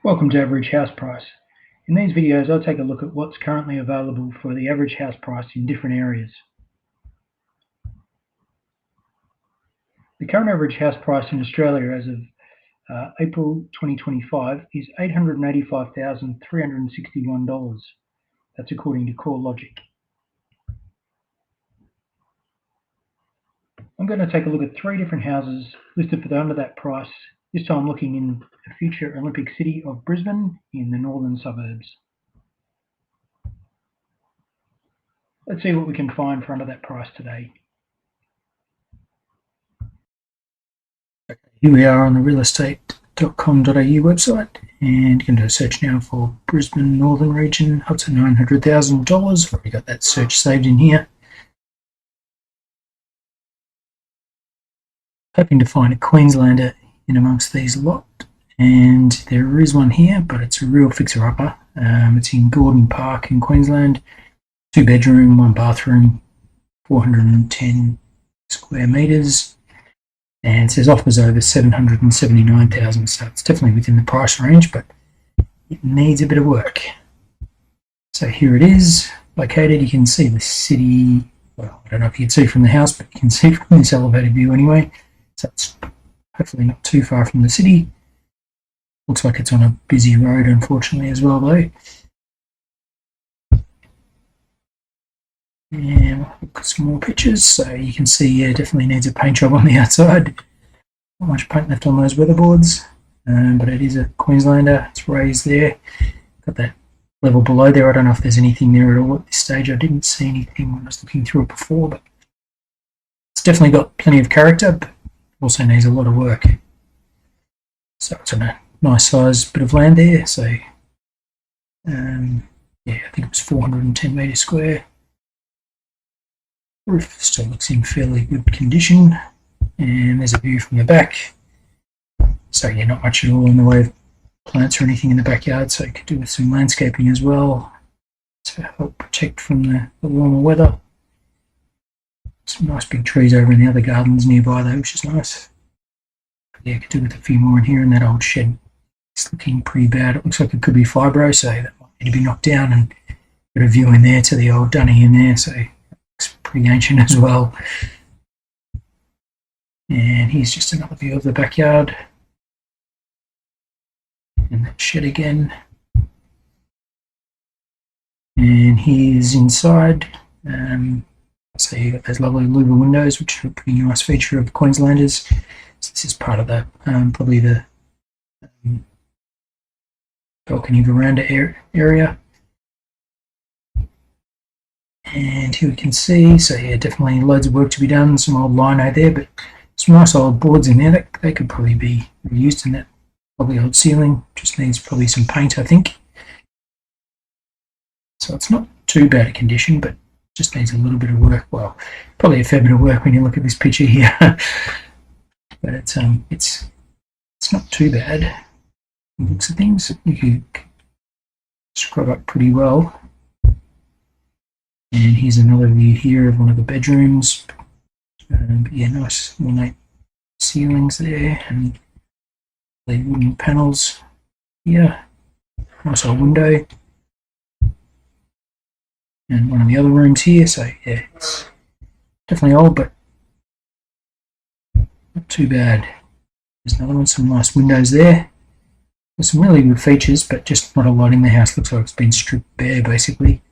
Welcome to Average House Price. In these videos I'll take a look at what's currently available for the average house price in different areas. The current average house price in Australia as of April 2025 is $885,361. That's according to CoreLogic. I'm going to take a look at three different houses listed for under that price, this time looking in the future Olympic city of Brisbane in the northern suburbs. Let's see what we can find for under that price today. Here we are on the realestate.com.au website, and you can do a search now for Brisbane Northern region up to $900,000. I've already got that search saved in here. Hoping to find a Queenslander in amongst these lot, and there is one here, but it's a real fixer-upper. It's in Gordon Park in Queensland, 2-bedroom, 1-bathroom, 410 square metres. And it says offers over $779,000, so it's definitely within the price range, but it needs a bit of work. So here it is, located. You can see the city. Well, I don't know if you can see from the house, but you can see from this elevated view anyway. So it's hopefully not too far from the city. Looks like it's on a busy road, unfortunately, as well, though. And we'll look at some more pictures. So you can see, yeah, definitely needs a paint job on the outside. Not much paint left on those weatherboards, but it is a Queenslander. It's raised there. Got that level below there. I don't know if there's anything there at all at this stage. I didn't see anything when I was looking through it before, but it's definitely got plenty of character, but also needs a lot of work. So it's on a nice size bit of land there. So yeah, I think it was 410 metres square. Roof still looks in fairly good condition, and there's a view from the back. So yeah, not much at all in the way of plants or anything in the backyard, so you could do with some landscaping as well to help protect from the warmer weather. Some nice big trees over in the other gardens nearby though, which is nice. But yeah, could do with a few more in here, and that old shed is looking pretty bad. It looks like it could be fibro, so that might need to be knocked down, and got a view in there to the old dunny in there, so it's pretty ancient as well. And here's just another view of the backyard. And that shed again. And here's inside. So you've got those lovely louver windows, which are a pretty nice feature of Queenslanders. So this is part of the, probably the balcony veranda area. And here we can see, so yeah, definitely loads of work to be done. Some old lino there, but some nice old boards in there that they could probably be reused in that lovely old ceiling. Just needs probably some paint, I think. So it's not too bad a condition, but just needs a little bit of work. Well, probably a fair bit of work when you look at this picture here. But it's not too bad. Looks at things, you can scrub up pretty well. And here's another view here of one of the bedrooms. But yeah, nice ornate ceilings there, and the wooden panels here. Nice old window. And one of the other rooms here, so yeah, it's definitely old, but not too bad. There's another one, some nice windows there. There's some really good features, but just not a lot in the house. Looks like it's been stripped bare, basically.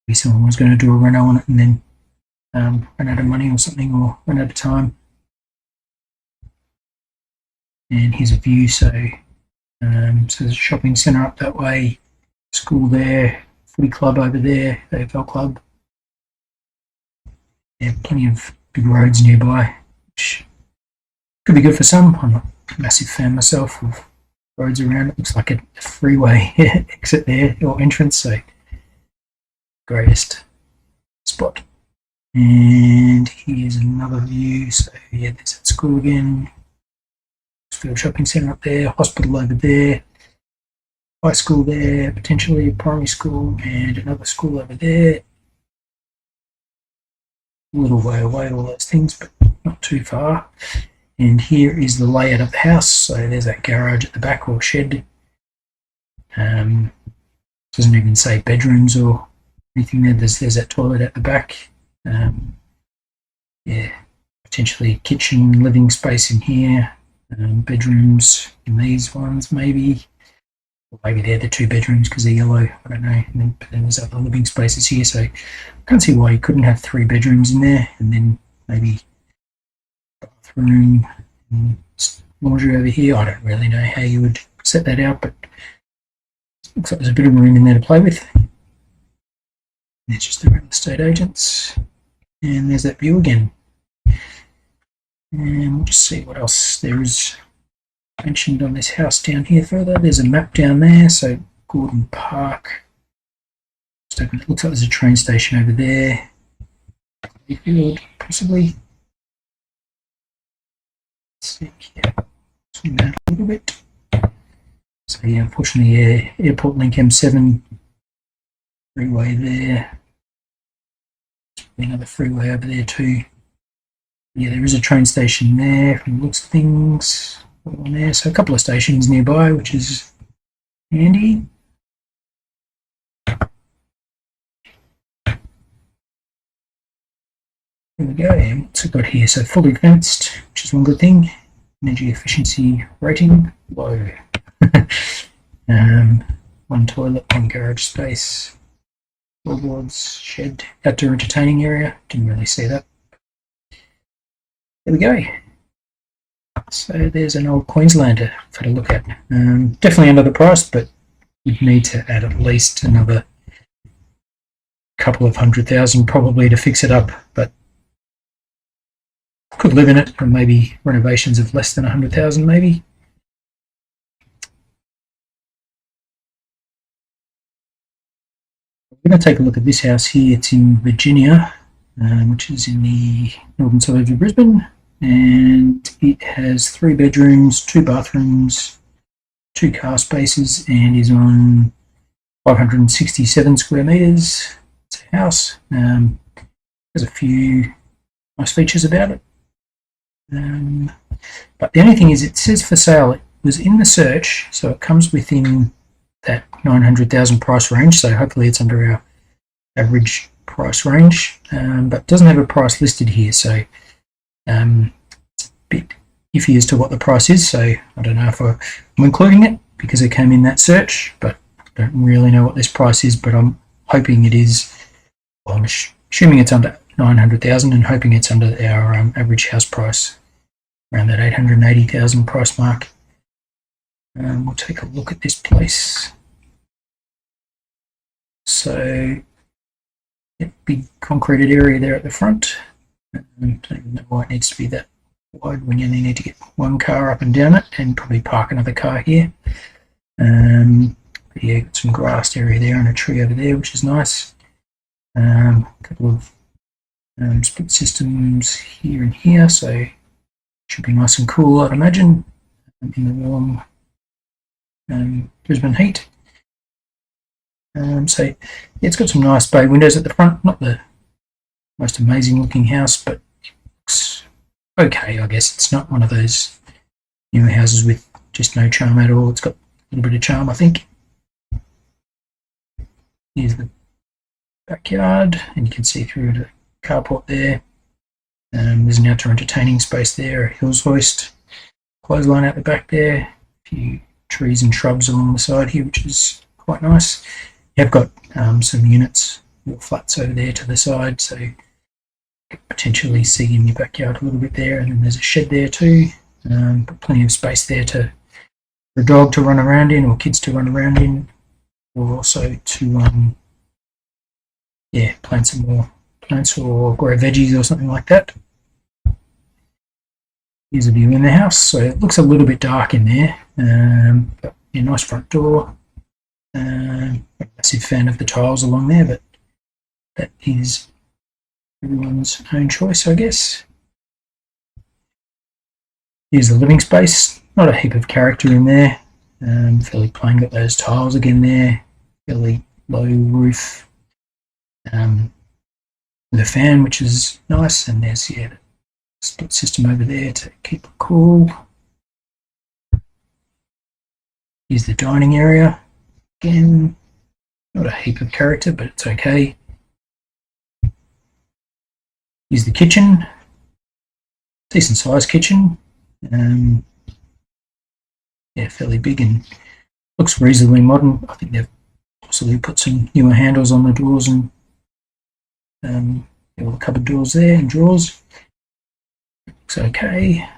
Maybe someone was going to do a reno on it and then run out of money or something, or run out of time. And here's a view, so there's a shopping centre up that way, school there, footy club over there, AFL club. Yeah, plenty of big roads nearby, which could be good for some. I'm not a massive fan myself of roads around. It looks like a freeway exit there, or entrance, so greatest spot. And here's another view, so yeah, there's that school again, Field shopping centre up there, hospital over there, high school there, potentially a primary school, and another school over there. A little way away, all those things, but not too far. And here is the layout of the house. So there's that garage at the back, or shed, Doesn't even say bedrooms or anything there. There's that toilet at the back. Yeah, potentially kitchen, living space in here. Bedrooms in these ones maybe. Or maybe they're the 2 bedrooms because they're yellow. I don't know. But then there's other living spaces here, so I can't see why you couldn't have 3 bedrooms in there, and then maybe bathroom and laundry over here. I don't really know how you would set that out, but looks like there's a bit of room in there to play with. There's just the real estate agents, and there's that view again. And we'll just see what else there is mentioned on this house down here further. There's a map down there, so Gordon Park. It looks like there's a train station over there. Field, possibly. Let's see, yeah, zoom down a little bit. So yeah, unfortunately, yeah, Airport Link M7 freeway there. Another freeway over there too. Yeah, there is a train station there from the looks of things. On there, so a couple of stations nearby, which is handy. There we go. What's it got here? So fully fenced, which is one good thing. Energy efficiency rating low. One toilet, one garage space, floorboards, shed, outdoor entertaining area. Didn't really see that. There we go. So there's an old Queenslander for to look at. Definitely under the price, but you'd need to add at least another couple of $100,000 probably to fix it up, but could live in it, and maybe renovations of less than $100,000 maybe. We're going to take a look at this house here. It's in Virginia, which is in the northern suburbs of Brisbane, and it has 3 bedrooms, 2 bathrooms, 2 car spaces, and is on 567 square metres. It's a house. There's a few nice features about it. But the only thing is, it says for sale. It was in the search, so it comes within that 900,000 price range, so hopefully it's under our average price range, but doesn't have a price listed here, so it's a bit iffy as to what the price is, so I don't know if I'm including it because it came in that search, but I don't really know what this price is, but I'm hoping it is, well, I'm assuming it's under 900,000 and hoping it's under our average house price, around that 880,000 price mark. We'll take a look at this place. So, big concreted area there at the front. I don't even know why it needs to be that wide when you only need to get one car up and down it, and probably park another car here. But yeah, got some grassed area there and a tree over there, which is nice. A couple of split systems here and here, so should be nice and cool, I'd imagine, in the warm Brisbane heat. So yeah, it's got some nice bay windows at the front. Not the most amazing looking house, but it looks okay, I guess. It's not one of those newer houses with just no charm at all. It's got a little bit of charm, I think. Here's the backyard, and you can see through the carport there. There's an outdoor entertaining space there, a hills hoist, clothesline out the back there, a few trees and shrubs along the side here, which is quite nice. You've got some units or flats over there to the side, so you could potentially see in your backyard a little bit there, and then there's a shed there too, but plenty of space there for a dog to run around in, or kids to run around in, or also to plant some more plants or grow veggies or something like that. Here's a view in the house, so it looks a little bit dark in there, but a nice front door. I'm a massive fan of the tiles along there, but that is everyone's own choice, I guess. Here's the living space. Not a heap of character in there. Fairly plain. Got those tiles again there. Fairly low roof. With a fan, which is nice, and there's the split system over there to keep it cool. Here's the dining area. Again, not a heap of character, but it's okay. Here's the kitchen. Decent sized kitchen. Yeah, fairly big and looks reasonably modern. I think they've possibly put some newer handles on the doors and all the cupboard doors there and drawers. Looks okay.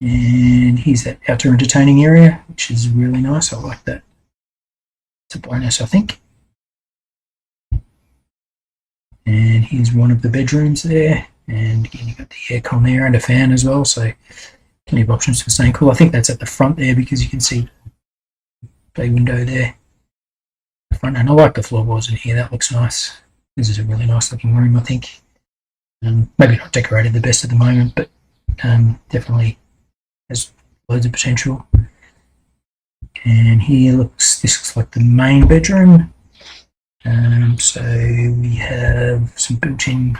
And here's that outdoor entertaining area, which is really nice. I like that. It's a bonus, I think. And here's one of the bedrooms there. And again, you've got the aircon there and a fan as well, so plenty of options for staying cool. I think that's at the front there because you can see the bay window there. The front, and I like the floorboards in here. That looks nice. This is a really nice looking room, I think. Maybe not decorated the best at the moment, but definitely has loads of potential. And here this looks like the main bedroom. So we have some built-in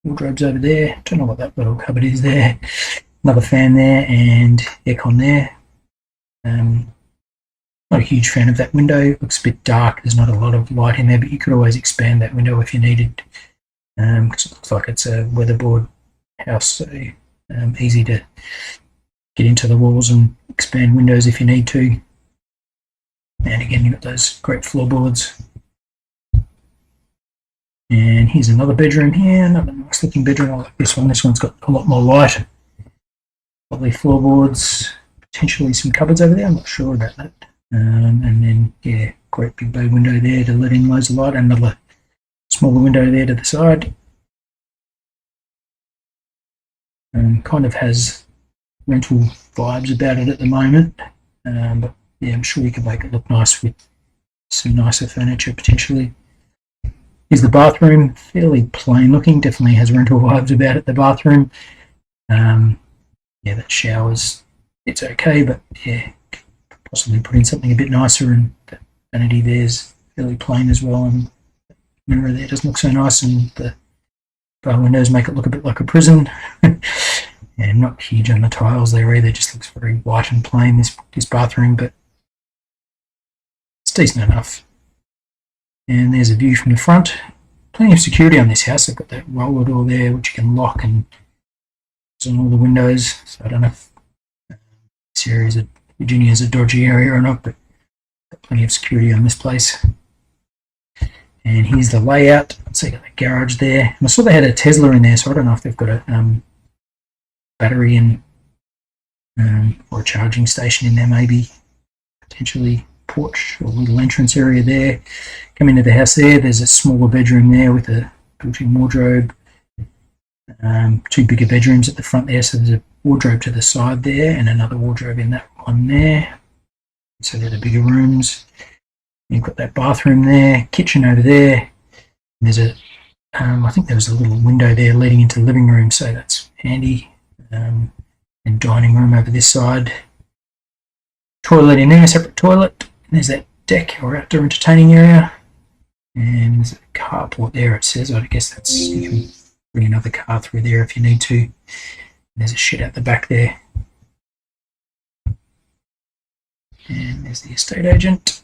wardrobes over there. Don't know what that little cupboard is there. Another fan there and aircon there. Not a huge fan of that window. It looks a bit dark. There's not a lot of light in there, but you could always expand that window if you needed, because it looks like it's a weatherboard house, so easy to get into the walls and expand windows if you need to. And again, you've got those great floorboards. And here's another bedroom here, another nice looking bedroom. I like this one. This one's got a lot more light. Lovely floorboards, potentially some cupboards over there. I'm not sure about that. And then, yeah, great big bay window there to let in loads of light. Another smaller window there to the side. Kind of has rental vibes about it at the moment. But yeah, I'm sure you can make it look nice with some nicer furniture potentially. Here's the bathroom, fairly plain looking, definitely has rental vibes about it, the bathroom. Yeah, that shower's, it's okay, but yeah, possibly put in something a bit nicer, and the vanity there's fairly plain as well, and the mirror there doesn't look so nice, and the bar windows make it look a bit like a prison. And not huge on the tiles there either, just looks very white and plain, this bathroom, but it's decent enough. And there's a view from the front. Plenty of security on this house. They've got that roller door there which you can lock, and it's on all the windows. So I don't know if this area is Virginia is a dodgy area or not, but got plenty of security on this place. And here's the layout. So you got the garage there. And I saw they had a Tesla in there, so I don't know if they've got a battery and or a charging station in there, maybe potentially. Porch or little entrance area there. Come into the house there, there's a smaller bedroom there with a built-in wardrobe. Two bigger bedrooms at the front there, so there's a wardrobe to the side there and another wardrobe in that one there. So they're the bigger rooms. You've got that bathroom there, kitchen over there. And there's a, I think there was a little window there leading into the living room, so that's handy. And dining room over this side. Toilet in there, separate toilet. There's that deck or outdoor entertaining area, and there's a carport there. It says, I guess that's, you can bring another car through there if you need to. And there's a shed out the back there, and there's the estate agent.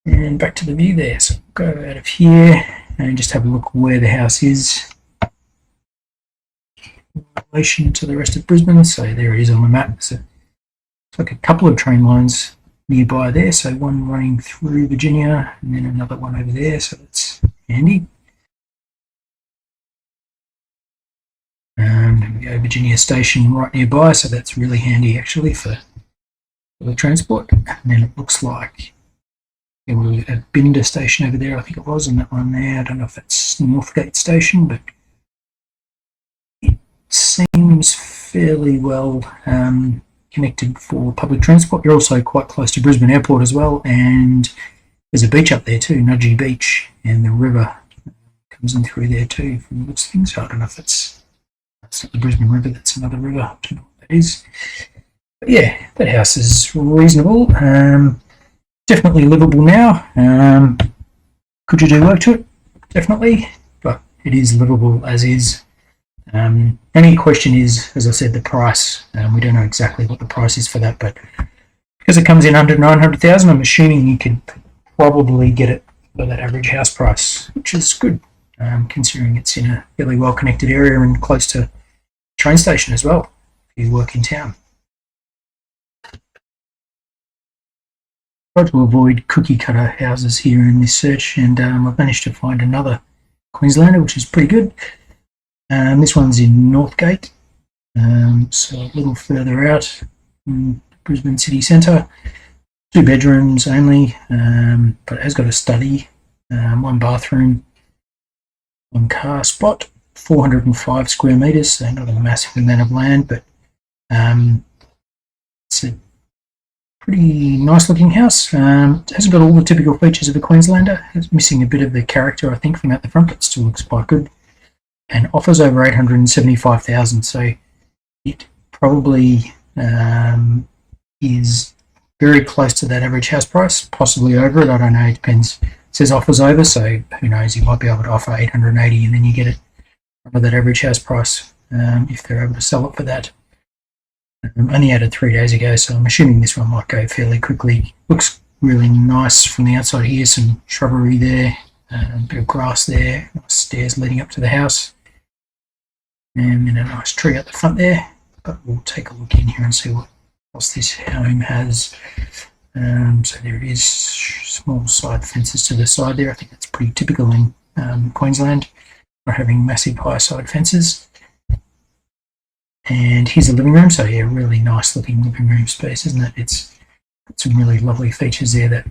And back to the view there. So we'll go out of here and just have a look where the house is in relation to the rest of Brisbane. So there it is on the map. So it's like a couple of train lines nearby there, so one running through Virginia and then another one over there, so that's handy. And there we go, Virginia station right nearby, so that's really handy actually for the transport. And then it looks like there was a Binder station over there, I think it was, and that one there, I don't know if that's Northgate station, but it seems fairly well connected for public transport. You're also quite close to Brisbane Airport as well, and there's a beach up there too, Nudgee Beach, and the river comes in through there too from the looks of things. So I don't know if that's not the Brisbane River, that's another river, I don't know what that is. But yeah, that house is reasonable, definitely livable now. Could you do work to it? Definitely, but it is livable as is. Only question is, as I said, the price. We don't know exactly what the price is for that, but because it comes in under 900,000, I'm assuming you could probably get it for that average house price, which is good, considering it's in a fairly well connected area and close to a train station as well if you work in town. Tried to avoid cookie cutter houses here in this search, and I've managed to find another Queenslander, which is pretty good. This one's in Northgate, so a little further out in Brisbane city centre. 2 bedrooms only, but it has got a study, 1 bathroom, 1 car spot, 405 square metres, so not a massive amount of land, but it's a pretty nice looking house. It hasn't got all the typical features of a Queenslander. It's missing a bit of the character, I think, from out the front, but still looks quite good. And offers over 875,000, so it probably is very close to that average house price, possibly over it. I don't know, it depends. It says offers over, so who knows, you might be able to offer 880 and then you get it under that average house price, if they're able to sell it for that. Only added 3 days ago, so I'm assuming this one might go fairly quickly. Looks really nice from the outside here, some shrubbery there, a bit of grass there, nice stairs leading up to the house, and then a nice tree at the front there. But we'll take a look in here and see what else this home has. So there is small side fences to the side there. I think that's pretty typical in Queensland, not having massive high side fences. And here's a living room, so yeah, really nice looking living room space, isn't it? It's got some really lovely features there that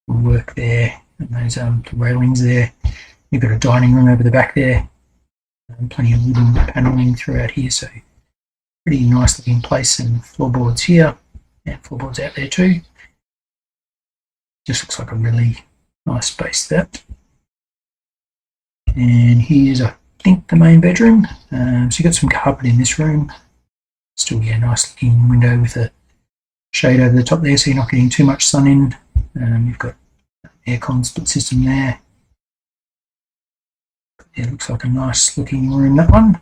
will work there, and those the railings there. You've got a dining room over the back there, plenty of wooden panelling throughout here, so pretty nice looking place, and floorboards here and floorboards out there too. Just looks like a really nice space, that. And here's, I think, the main bedroom. So you've got some carpet in this room. Still, yeah, nice looking window with a shade over the top there, so you're not getting too much sun in. You've got aircon split system there. Yeah, looks like a nice looking room, that one.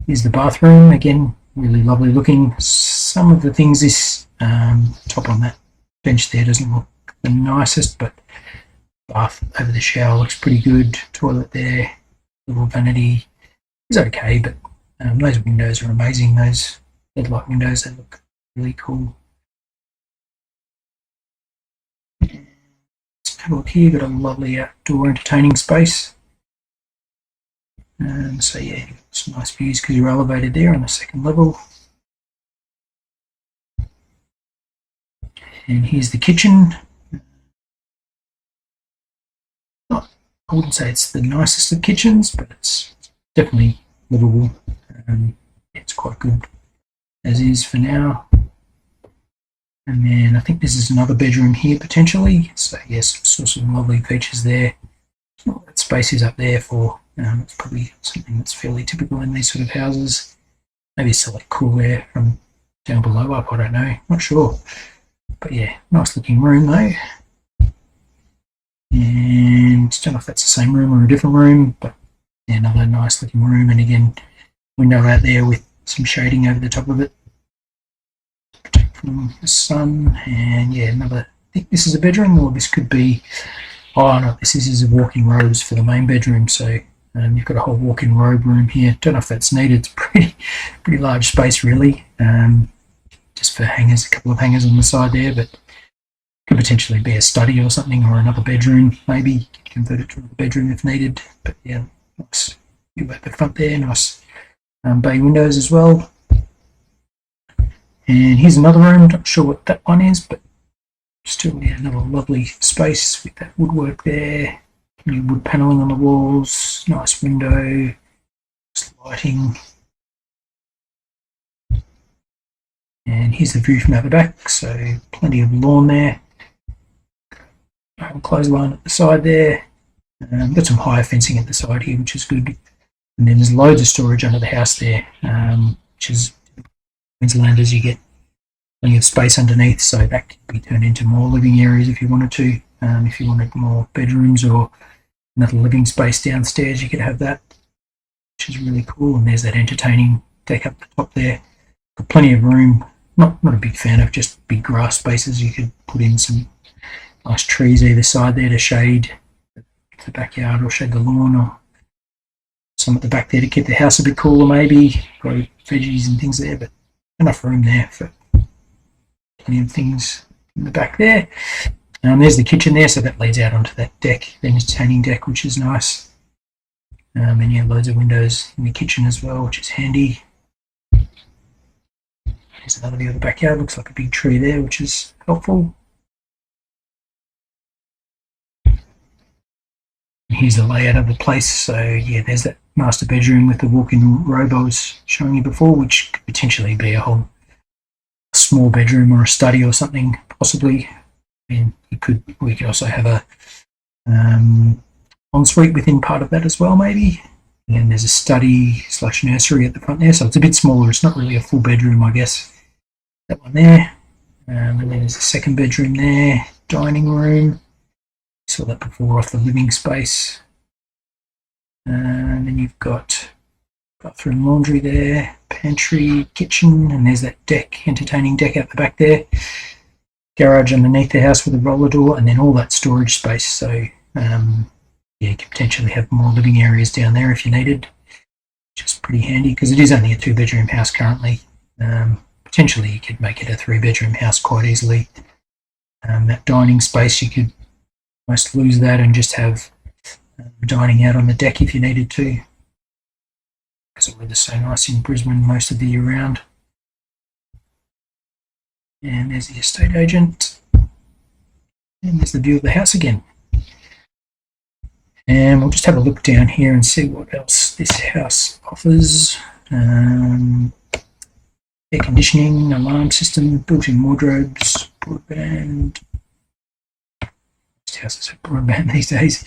Here's the bathroom, again, really lovely looking. Some of the things this top on that bench there doesn't look the nicest, but bath over the shower looks pretty good. Toilet there, little vanity is okay, but those windows are amazing. Those headlight windows, they look really cool. Let's have a look here. Got a lovely outdoor entertaining space. So yeah, some nice views because you're elevated there on the second level. And here's the kitchen. I wouldn't say it's the nicest of kitchens, but it's definitely livable. It's quite good as is for now. And then I think this is another bedroom here potentially. So yes, saw some lovely features there. That space is up there for, it's probably something that's fairly typical in these sort of houses. Maybe it's like cool air from down below up, I don't know, not sure. But yeah, nice looking room though. And I don't know if that's the same room or a different room, but yeah, another nice looking room. And again, window out there with some shading over the top of it to protect from the sun. And yeah, another, I think this is a bedroom, or this could be, oh no, this is a walk-in robes for the main bedroom. So you've got a whole walk-in robe room here. Don't know if that's needed. It's pretty large space really. Just for hangers, a couple of hangers on the side there, but could potentially be a study or something, or another bedroom maybe. Convert it to a bedroom if needed. But yeah, nice view at the front there, nice bay windows as well. And here's another room, not sure what that one is, but still, yeah, another lovely space with that woodwork there, new wood panelling on the walls, nice window, nice lighting. And here's the view from out the back, so plenty of lawn there. Clothesline at the side there. Got some higher fencing at the side here, which is good. And then there's loads of storage under the house there, which is Queenslanders, you get plenty of space underneath, so that can be turned into more living areas if you wanted to. If you wanted more bedrooms or another living space downstairs, you could have that, which is really cool. And there's that entertaining deck up the top there. Got plenty of room not a big fan of just big grass spaces. You could put in some nice trees either side there to shade the backyard or shade the lawn, or some at the back there to keep the house a bit cooler maybe. Grow veggies and things there, but enough room there for plenty of things in the back there. There's the kitchen there, so that leads out onto that deck, the entertaining deck, which is nice. And yeah, loads of windows in the kitchen as well, which is handy. There's another view of the backyard. Looks like a big tree there, which is helpful. Here's the layout of the place. So yeah, there's that master bedroom with the walk-in robe I was showing you before, which could potentially be a whole small bedroom or a study or something, possibly. And we could also have a ensuite within part of that as well, maybe. And then there's a study / nursery at the front there, so it's a bit smaller. It's not really a full bedroom, I guess. That one there. And then there's a second bedroom there, dining room. Saw that before off the living space. And then you've got bathroom, laundry there, pantry, kitchen, and there's that deck, entertaining deck out the back there. Garage underneath the house with a roller door, and then all that storage space. So yeah, you could potentially have more living areas down there if you needed, which is pretty handy because it is only a 2-bedroom house currently. Potentially you could make it a 3-bedroom house quite easily. That dining space, you could almost lose that and just have dining out on the deck if you needed to, because the weather's so nice in Brisbane most of the year round. And there's the estate agent, and there's the view of the house again. And we'll just have a look down here and see what else this house offers. Air conditioning, alarm system, built-in wardrobes, broadband. Most houses have broadband these days.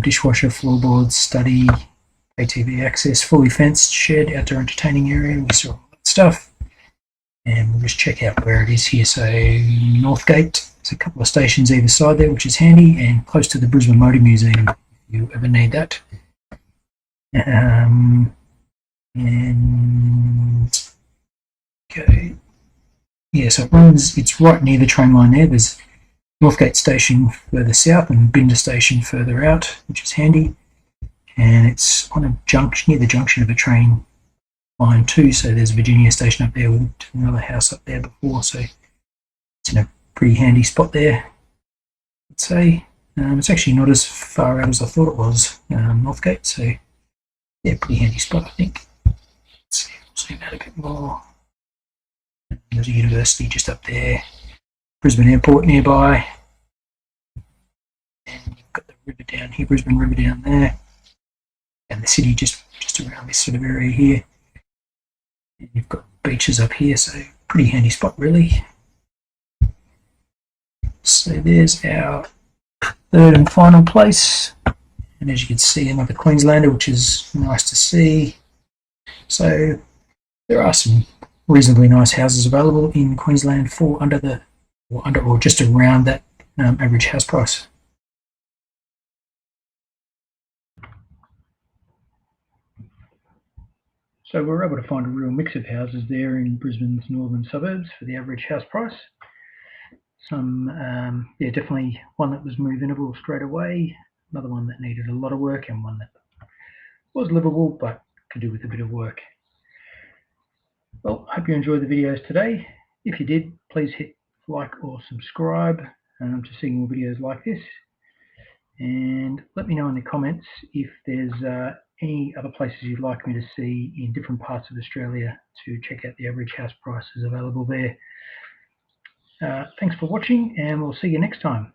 Dishwasher, floorboards, study, ATV access, fully fenced shed, outdoor entertaining area. We saw all that stuff. And we'll just check out where it is here. So Northgate, there's a couple of stations either side there, which is handy, and close to the Brisbane Motor Museum if you ever need that. And okay, yeah, so it's right near the train line there. There's Northgate station further south and Binder station further out, which is handy. And it's on a junction, near the junction of a train line too, so there's Virginia station up there with another house up there before, so it's in a pretty handy spot there, I'd say. It's actually not as far out as I thought it was, Northgate, so yeah, pretty handy spot, I think. Let's see, we'll zoom out a bit more. There's a university just up there, Brisbane Airport nearby, and you've got the river down here, Brisbane River down there, and the city just around this sort of area here. And you've got beaches up here, so pretty handy spot really. So there's our third and final place, and as you can see, another Queenslander, which is nice to see. So there are some reasonably nice houses available in Queensland for under or just around that average house price. So we're able to find a real mix of houses there in Brisbane's northern suburbs for the average house price. Some, yeah, definitely one that was move-inable straight away, another one that needed a lot of work, and one that was livable but could do with a bit of work. Well, I hope you enjoyed the videos today. If you did, please hit like or subscribe to see more videos like this. And let me know in the comments if there's any other places you'd like me to see in different parts of Australia to check out the average house prices available there. Thanks for watching, and we'll see you next time.